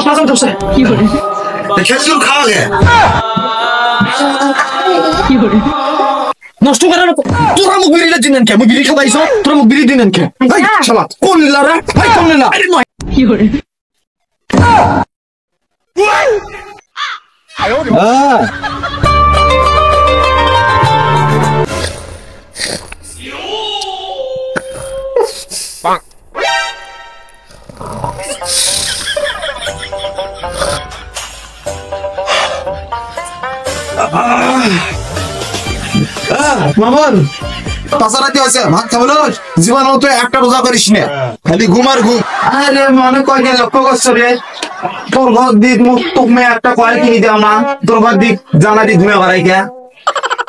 পাঁচা ঢুকছে কি করে খেজুর খাওয়া গে কি করে নষ্ট করার তোরা মুখ বিড়ি দিনেন কে মুখ বিড়ি খাবাইছ তোরা মুখ বিড়ি দিনেন কে ভাই শালা কোন লীলা রে ভাই কোন লীলা আরে নয় কি করে মামন পাঁচারাতে আছে ভাত খাবো জীবন তো একটা রোজা করিস না খালি ঘুম আর ঘুম আরে মনে কয়দিন লক্ষ্য করছো রে তোর ঘর দিক মুখ তুমি একটা কয়েল কিনি দাও না তোর ঘর দিক জানা দি ঘুমে বেড়াই কে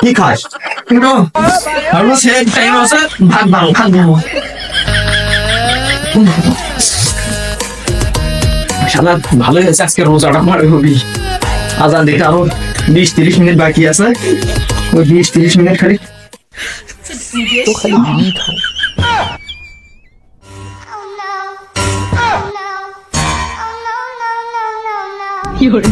কি খাস আমরা সেই টাইম আছে ভাত বারো খাবো শালা ভালোই আছে আজকে রোজাটা মারে হবি আজান দেখে আরো 20-30 মিনিট বাকি আছে ওই 20-30 মিনিট খালি তো খালি বিড়ি খাও কি করে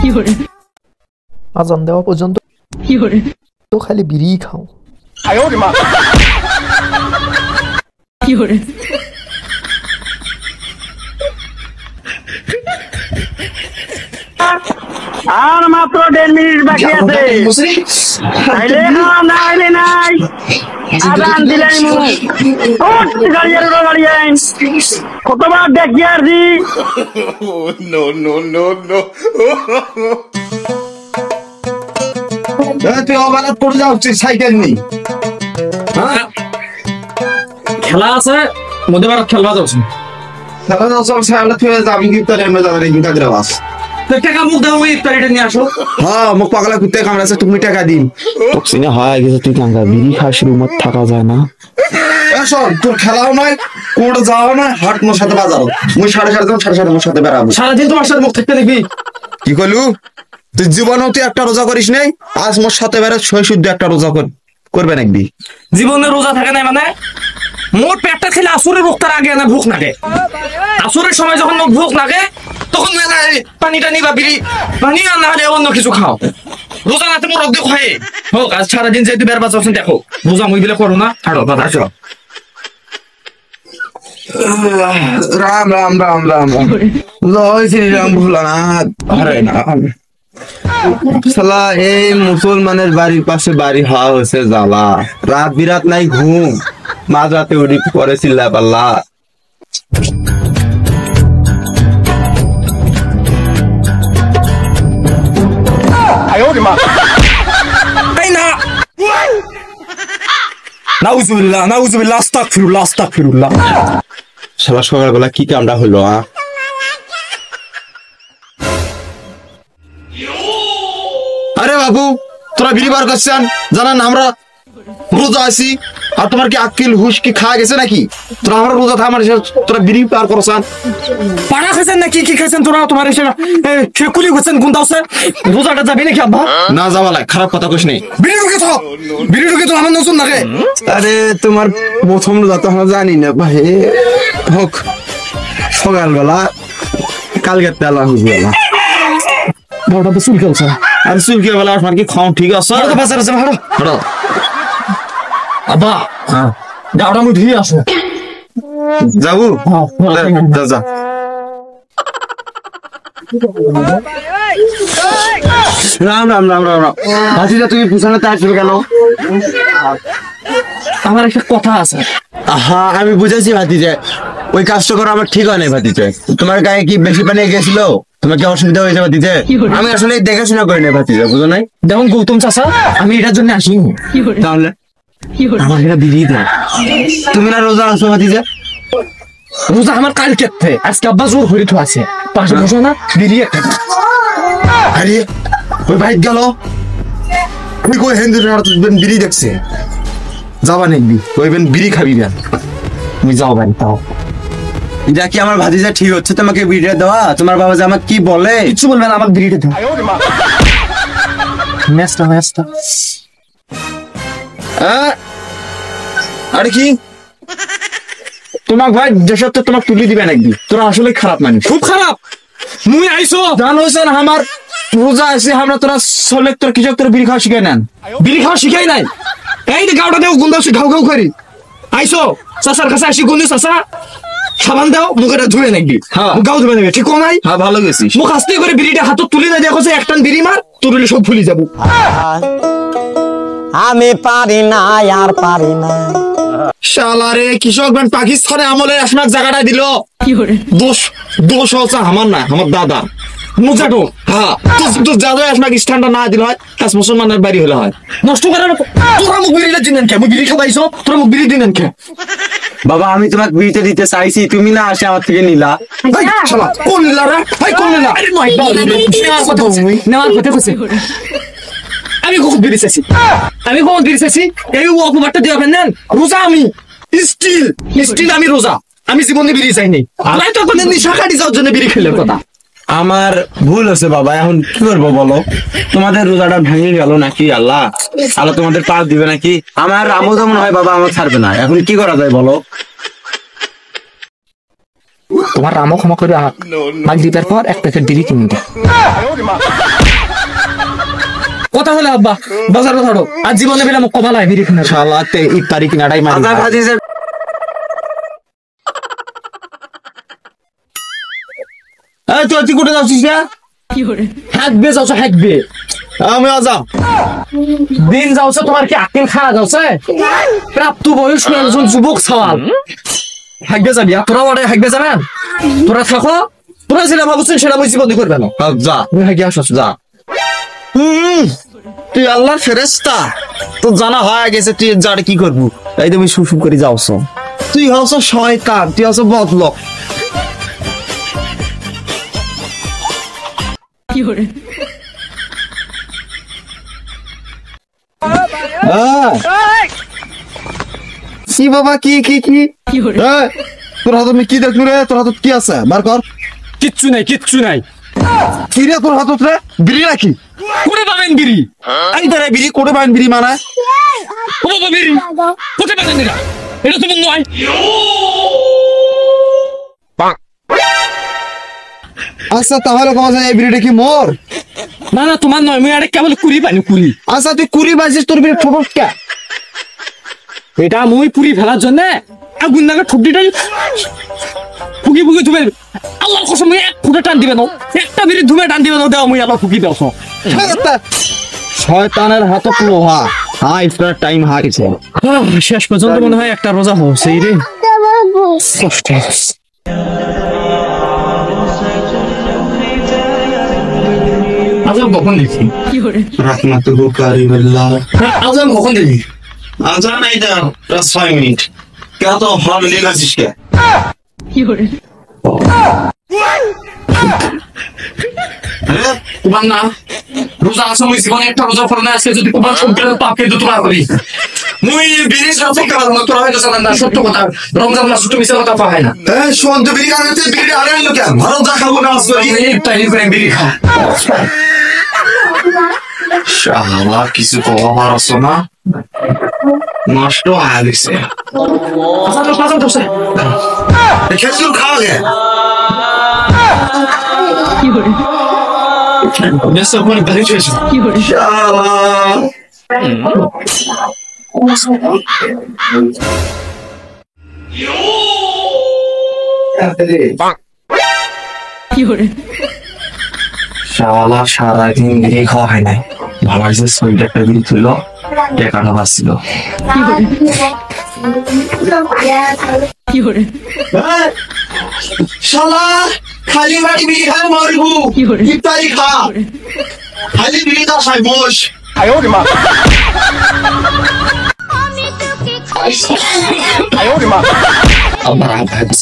কি করে আজান দেওয়া পর্যন্ত কি করে তো খালি বিড়ি খাও কি করে আর মাত্র 10 মিনিট বাকি আছে আইলে না আইলে নাই আজান দিলাই মু ওট গাড়িয়ার গাড়ি আইন কতবার দেখি আর জি নো নো নো নো তুই অবানত পড়ে যাচ্ছিস সাইকেল নেই খেলা আছে মধ্যে বার খেলবা যাচ্ছি খেলা যাচ্ছ সাইকেল তুই যাবি কি তোর এমনি যাবে কি কাগরে বাস টাকা মুখ দাও ওই ইফতারিটা নিয়ে আসো হ্যাঁ মুখ পাগলা কুত্তে কামড়াছে তুমি টাকা দিন টক্সিনে হয় গেছে তুই কাঙ্গা বিড়ি খাস রুমত থাকা যায় না শোন তোর খেলাও নয় কোর্ট যাও না হাট মোর সাথে বাজাও মুই 7:30 মোর সাথে বেড়াবো সারাদিন তোমার সাথে মুখ থাকতে দেখবি কি কইলু তুই জীবনেও তুই একটা রোজা করিস নাই আজ মোর সাথে বেড়া ছয় শুদ্ধ একটা রোজা করবে নাকি জীবনে রোজা থাকে না মানে মোর পেটটা খেলে আসরের রোগটার আগে না ভুক লাগে আসরের সময় যখন ভুক লাগে তখন পানিটা নিবা বিড়ি পানি আর না হলে অন্য কিছু খাও রোজা না তোমার রোগ হয় হোক আজ সারাদিন যেহেতু বের বাঁচাচ্ছেন দেখো রোজা মুই বিলে করো না ছাড়ো বাধা চলো রাম রাম রাম রাম রাম জয় শ্রীরাম ভোলানাথ হরে নাম শালা এই মুসলমানের বাড়ির পাশে বাড়ি হওয়া হয়েছে জ্বালা রাত বিরাত নাই ঘুম মাঝ রাতে উঠি পরে চিল্লা পাল্লা নাউজুবিল্লাহ নাউজুবিল্লাহ আস্তাগফিরুল্লাহ আস্তাগফিরুল্লাহ শালা সকালবেলা কি কামটা হলো আরে বাবু তোরা বিড়ি বার করছেন জানান আমরা রোজা আছি আর তোমার কি আক্কেল হুশ কি খাওয়া গেছে নাকি তোরা আমরা রোজা থামার তোরা বিড়ি পার করছেন পাড়া খাইছেন নাকি কি খাইছেন তোরা তোমার এসে কুলি করছেন গুণ দাওছে রোজাটা যাবে নাকি আব্বা না যাওয়া লাগে খারাপ কথা কইস নেই বিড়ি ঢুকে তো আমার নতুন লাগে আরে তোমার প্রথম রোজা তো আমরা জানি না ভাই হোক সকালবেলা কালকে তেলা হুজবেলা বড়টা তো চুল খেলছে আর চুলকে বেলা আপনার কি খাও ঠিক আছে বাজার আছে ভাড়া হাড়ো আব্বা হ্যাঁ দাওড়া মুই ধুই আসো যাবো যা যা রাম রাম রাম রাম রাম হাসিটা তুমি পিছনে আসবে কেন আমার একটা কথা আছে হ্যাঁ আমি বুঝেছি ভাতিজে ওই কাজটা করা আমার ঠিক হয় নাই ভাতিজে তোমার গায়ে কি বেশি পানি গেছিল তোমার কি অসুবিধা হয়েছে ভাতিজে আমি আসলে দেখাশোনা করি নাই ভাতিজে বুঝো নাই দেখুন গৌতম চাচা আমি এটার জন্য আসিনি তাহলে আমার এটা বিড়ি দেয় তুমি না রোজা আসো ভাতিজে রোজা আমার কাল কেটে আজকে আব্বা জোর হয়ে তো আছে পাশে বসো না বিড়ি একটা আরে ওই বাইক গেল তুই কই হেন্দি বিড়ি দেখছে যাবা নাকি ওই বিড়ি খাবি না তুমি যাও ভাই তাও এটা কি আমার ভাতিজা ঠিক হচ্ছে তোমাকে বিড়িটা দেওয়া তোমার বাবা যে আমাকে কি বলে কিছু বলবে না আমাকে বিড়িটা দাও মেসটা আরে কি তোমাক ভাই দেশত তোমাক তুলি দিবে নাকি তোরা আসলে খারাপ মানুষ খুব খারাপ মুই আইছো জানোস না আমার রোজা আছে আমরা তোরা সলেক তোর কিছু তোর বিড়ি খাওয়া শিখাই নেন বিড়ি খাওয়া শিখাই নাই এই যে গাওটা দেও গুন্দাও ঘাউ ঘাউ করি আইছো চাচার কাছে আসি গুন্দি চাচা সাবান দাও মুখটা ধুয়ে নাকি হ্যাঁ। গাও ধুবে নাকি ঠিক নাই হ্যাঁ ভালো গেছিস মুখ আস্তে করে বিড়িটা হাতত তুলে না দেখো যে একটান বিড়ি মার তুললে সব ভুলি যাবো আমি পারি না আর পারি না। শালারে কৃষক ব্যান পাকিস্তানে আমলে আপনার জায়গাটা দিল দোষ দোষ হচ্ছে আমার না আমার দাদা মুজাটো হ্যাঁ তো দাদা আপনাকে স্ট্যান্ডার্ড না দিল হয় কাজ মুসলমানের বাড়ি হলে হয় নষ্ট করে না তোরা মুখ বিড়িটা দিনেন কে মুখ বিড়ি খাবাইছো তোরা মুখ বিড়ি দিনেন কে বাবা আমি তোমাকে বিয়েতে দিতে চাইছি তুমি না আসে আমার থেকে নিলা এই শালা কোন নিলা রে এই কোন নিলা আরে মাই নেওয়ার কথা কইছে আমি কখন বিড়ি চাইছি আমি কখন বিড়ি চাইছি এই অপবাদটা দিয়ে আপনি নেন রোজা আমি স্টিল আমি রোজা আমি জীবনে বিড়ি চাইনি তাই তো আপনি নিশা কাটি যাওয়ার জন্য বিড়ি খেলে কথা আমার ভুল হচ্ছে বাবা এখন কি করবো বলো তোমাদের রোজাটা ভেঙে গেল নাকি আল্লাহ আল্লাহ তোমাদের পাপ দিবে নাকি আমার আমোদ মনে হয় বাবা আমার ছাড়বে না এখন কি করা যায় বলো তোমার রামও ক্ষমা করে মাগরিবের পর এক প্যাকেট বিড়ি কিনে দাও কথা হলো আব্বা বাজারে ধরো আর জীবনে বেলা মুখ কমালায় বিড়ি কিনে শালাতে ইফতারি কিনাটাই মারি আজাদ হাদিসের এই তুই কোটে যাচ্ছিস না হাঁকবে যাওছ হাঁকবে আমি আজাম দিন যাওছে তোমার কি আকেল খাওয়া যাচ্ছে প্রাপ্ত বয়স্ক একজন যুবক সওয়াল হাঁকবে যাবি আর তোরা ওরে হাঁকবে যাবেন তোরা থাকো তোরা যেটা ভাবছেন সেটা বুঝি বন্ধ করবে না যা তুমি হাঁকে আসো যা তুই আল্লাহর ফেরেশতা তো জানা হয়ে গেছে তুই যারে কি করবো এই তুমি শুশুম করে যাওছ তুই হচ্ছ শয়তান তুই হচ্ছ বদলক কি বাবা কি কি কি এই, তোর হাতে আমি কি দেখলু রে তোর হাতে কি আছে বার কর কিচ্ছু নাই কিচ্ছু নাই কি রে তোর হাতত রে বিড়ি নাকি করে পাবেন বিড়ি এই ধরে বিড়ি কোটে বাইন বিড়ি মানায় ও বাবা বিড়ি কোথায় পাবেন এটা এটা তুমি নয় আচ্ছা তাহলে কমা যায় এই বিড়িটা কি মোর না না তোমার নয় মুই আরে কেবল কুড়ি পানি কুড়ি আচ্ছা তুই কুড়ি বাজিস তোর বিড়ি ঠোকস কে এটা মুই পুরি ফেলার জন্য আগুন নাগা ঠুকটিটা ফুকি ফুকি ধুবে আল্লাহর কসম মুই এক ফুটা টান দিবে না একটা বিড়ি ধুমে টান দিবে না দাও মুই আল্লাহ ফুকি দাও শয়তানের হাতত লোহা হ্যাঁ ইফতার টাইম হারিছে শেষ পর্যন্ত মনে হয় একটা রোজা হচ্ছে রে কষ্ট আজাম কখন দেখি রাহমাতুল কারিমিল্লাহ আজাম কখন দেখি আজান এই দাও 5 মিনিট কে তো হল লিয়ে আছিস কে তোমার না রোজা আছে মুই জীবনে একটা রোজা ফল না আজকে যদি তোমার সম্পূর্ণ পাপকে তো তোমার করি মুই বিড়ি সব কাজ না তোরা হয়তো জানেন না সত্য কথা রমজান মাস তুমি কথা পায় না এই শোন তো বিড়ি খাওয়াতে বিড়ি আরে আনলো কেন ভালো যা খাবো না আসলে এই তাই করে বিড়ি খা শালা কিছু কওয়া পারছ না নষ্ট হয়ে গেছে আজাম তো খেজুর খাওয়া গে নেসা কোন বাড়ি চলেছে শালা শালা সারাদিন বিড়ি খাওয়া হয় নাই ভাবার যে শরীরটা একটা বিড়ি তুললো টেকানো বাঁচছিল শালা খালি মাটি বিড়ি খায় মরবু ইফতারি খা খালি বিড়ি দা খাই বস আমার আভাস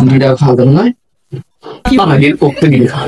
বিড়া খাওয়া দাও না আমাদের পক্ষে বিড়ি খাওয়া